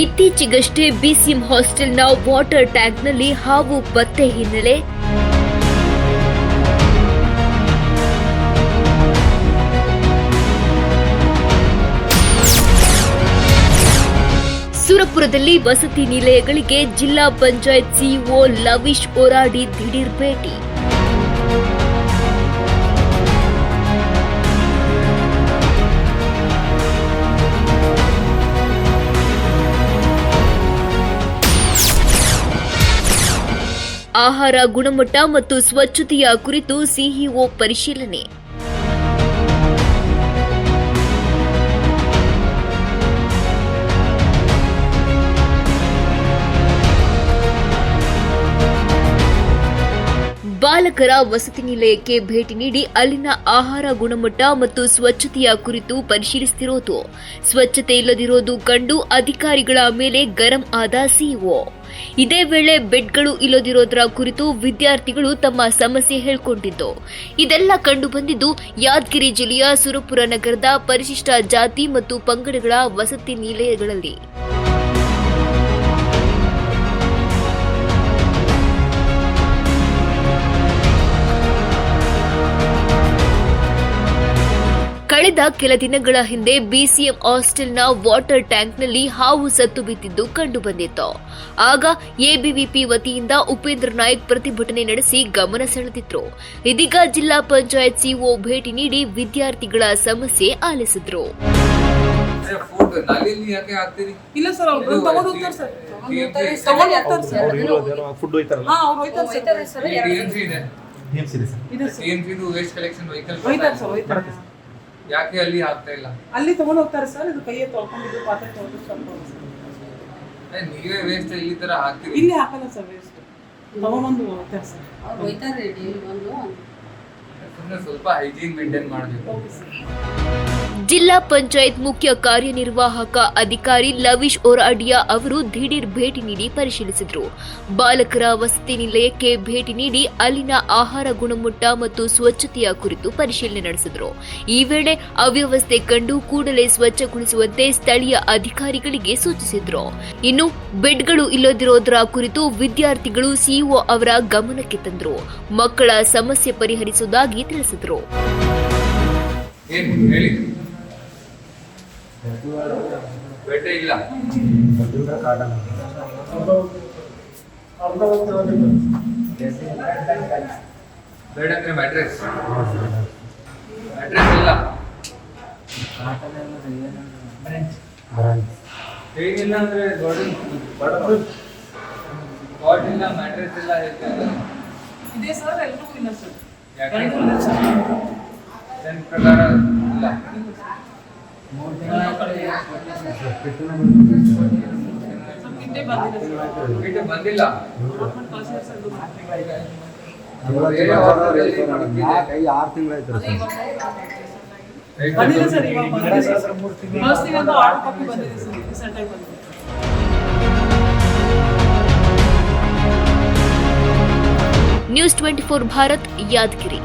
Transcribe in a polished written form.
ಇತ್ತೀಚೆಗಷ್ಟೇ BCM ಹಾಸ್ಟೆಲ್ನ water ಟ್ಯಾಂಕ್ನಲ್ಲಿ ಹಾವು ಪತ್ತೆ ಹಿನ್ನೆಲೆ ಸುರಪುರದಲ್ಲಿ ವಸತಿ ನಿಲಯಗಳಿಗೆ ಜಿಲ್ಲಾ ಪಂಚಾಯತ್ ಸಿಇಒ ಲವೀಶ್ ಓರಾಡಿ ದಿಢೀರ್ ಭೇಟಿ. ಆಹಾರ ಗುಣಮಟ್ಟ ಮತ್ತು ಸ್ವಚ್ಛತೆಯ ಕುರಿತು ಸಿಇಒ ಪರಿಶೀಲನೆ. ಬಾಲಕರ ವಸತಿ ನಿಲಯಕ್ಕೆ ಭೇಟಿ ನೀಡಿ ಅಲ್ಲಿನ ಆಹಾರ ಗುಣಮಟ್ಟ ಮತ್ತು ಸ್ವಚ್ಛತೆಯ ಕುರಿತು ಪರಿಶೀಲಿಸುತ್ತಿರುವುದು, ಸ್ವಚ್ಛತೆ ಇಲ್ಲದಿರುವುದು ಕಂಡು ಅಧಿಕಾರಿಗಳ ಮೇಲೆ ಗರಂ ಆದ ಸಿಇಒ. ಇದೇ ವೇಳೆ ಬೆಡ್ಗಳು ಇಲ್ಲದಿರೋದರ ಕುರಿತು ವಿದ್ಯಾರ್ಥಿಗಳು ತಮ್ಮ ಸಮಸ್ಯೆ ಹೇಳಿಕೊಂಡಿದ್ದು, ಇದೆಲ್ಲ ಕಂಡು ಬಂದಿದ್ದು ಯಾದಗಿರಿ ಜಿಲ್ಲೆಯ ಸುರಪುರ ನಗರದ ಪರಿಶಿಷ್ಟ ಜಾತಿ ಮತ್ತು ಪಂಗಡಗಳ ವಸತಿ ನಿಲಯಗಳಲ್ಲಿ. ಕಳೆದ ಕೆಲ ದಿನಗಳ ಹಿಂದೆ ಬಿಸಿಎಂ ಹಾಸ್ಟೆಲ್ನ ವಾಟರ್ ಟ್ಯಾಂಕ್ನಲ್ಲಿ ಹಾವು ಸತ್ತು ಬಿದ್ದಿದ್ದು ಕಂಡುಬಂದಿತ್ತು. ಆಗ ಎಬಿವಿಪಿ ವತಿಯಿಂದ ಉಪೇಂದ್ರ ನಾಯ್ಕ್ ಪ್ರತಿಭಟನೆ ನಡೆಸಿ ಗಮನ ಸೆಳೆದಿದ್ರು. ಇದೀಗ ಜಿಲ್ಲಾ ಪಂಚಾಯತ್ ಸಿಇಒ ಭೇಟಿ ನೀಡಿ ವಿದ್ಯಾರ್ಥಿಗಳ ಸಮಸ್ಯೆ ಆಲಿಸಿದ್ರು. ಯಾಕೆ ಅಲ್ಲಿ ಆಗ್ತಾ ಇಲ್ಲ? ಅಲ್ಲಿ ತಗೊಂಡು ಹೋಗ್ತಾರೆ ಸರ್. ಇದು ಕೈಯೇ ತೊಳ್ಕೊಂಡಿದ್ದು ಪಾತ್ರೆ ತೊಳೆದು ಸ್ವಲ್ಪ ನೀವೇ ವೇಸ್ಟ್ ಇಲ್ಲಿ ತರ ಹಾಕ್ತೀರಿ? ಇಲ್ಲಿ ಹಾಕಲ್ಲ ಸರ್, ವೇಸ್ಟ್ ತಗೊಂಡ್ಬಂದು ಹೋಗ್ತಾರೆ ಸರ್. ಹೋಯ್ತಾರೆ ಸ್ವಲ್ಪ ಹೈಜೀನ್ ಮೇಂಟೈನ್ ಮಾಡಬೇಕು. ಜಿಲ್ಲಾ ಪಂಚಾಯತ್ ಮುಖ್ಯ ಕಾರ್ಯನಿರ್ವಾಹಕ ಅಧಿಕಾರಿ ಲವೀಶ್ ಓರಾಡಿಯಾ ಅವರು ದಿಢೀರ್ ಭೇಟಿ ನೀಡಿ ಪರಿಶೀಲಿಸಿದರು. ಬಾಲಕರ ವಸತಿ ನಿಲಯಕ್ಕೆ ಭೇಟಿ ನೀಡಿ ಅಲ್ಲಿನ ಆಹಾರ ಗುಣಮಟ್ಟ ಮತ್ತು ಸ್ವಚ್ಛತೆಯ ಕುರಿತು ಪರಿಶೀಲನೆ ನಡೆಸಿದರು. ಈ ವೇಳೆ ಅವ್ಯವಸ್ಥೆ ಕಂಡು ಕೂಡಲೇ ಸ್ವಚ್ಛಗೊಳಿಸುವಂತೆ ಸ್ಥಳೀಯ ಅಧಿಕಾರಿಗಳಿಗೆ ಸೂಚಿಸಿದರು. ಇನ್ನು ಬೆಡ್ಗಳು ಇಲ್ಲದಿರೋದರ ಕುರಿತು ವಿದ್ಯಾರ್ಥಿಗಳು ಸಿಇಒ ಅವರ ಗಮನಕ್ಕೆ ತಂದರು. ಮಕ್ಕಳ ಸಮಸ್ಯೆ ಪರಿಹರಿಸುವುದಾಗಿ ತಿಳಿಸಿದರು. ಬೆಡ್ ಇಲ್ಲ, ಬೆಡ್ ಅಂದ್ರೆ ಮ್ಯಾಟ್ರೆಸ್ ಇಲ್ಲ, ಹೇಗಿಲ್ಲ ಅಂದ್ರೆ ಕಾಟ್ ಇಲ್ಲ, ಮ್ಯಾಟ್ರೆಸ್ ಇಲ್ಲ, ಇದೆ ಸರ್. ಎಲ್ಲರೂ ಇಲ್ಲ ಸರ್. ನನ್ನ ಪ್ರಕಾರ ಇಲ್ಲ. ಬಂದಿಲ್ಲ. ನ್ಯೂಸ್ 24 ಭಾರತ್, ಯಾದಗಿರಿ.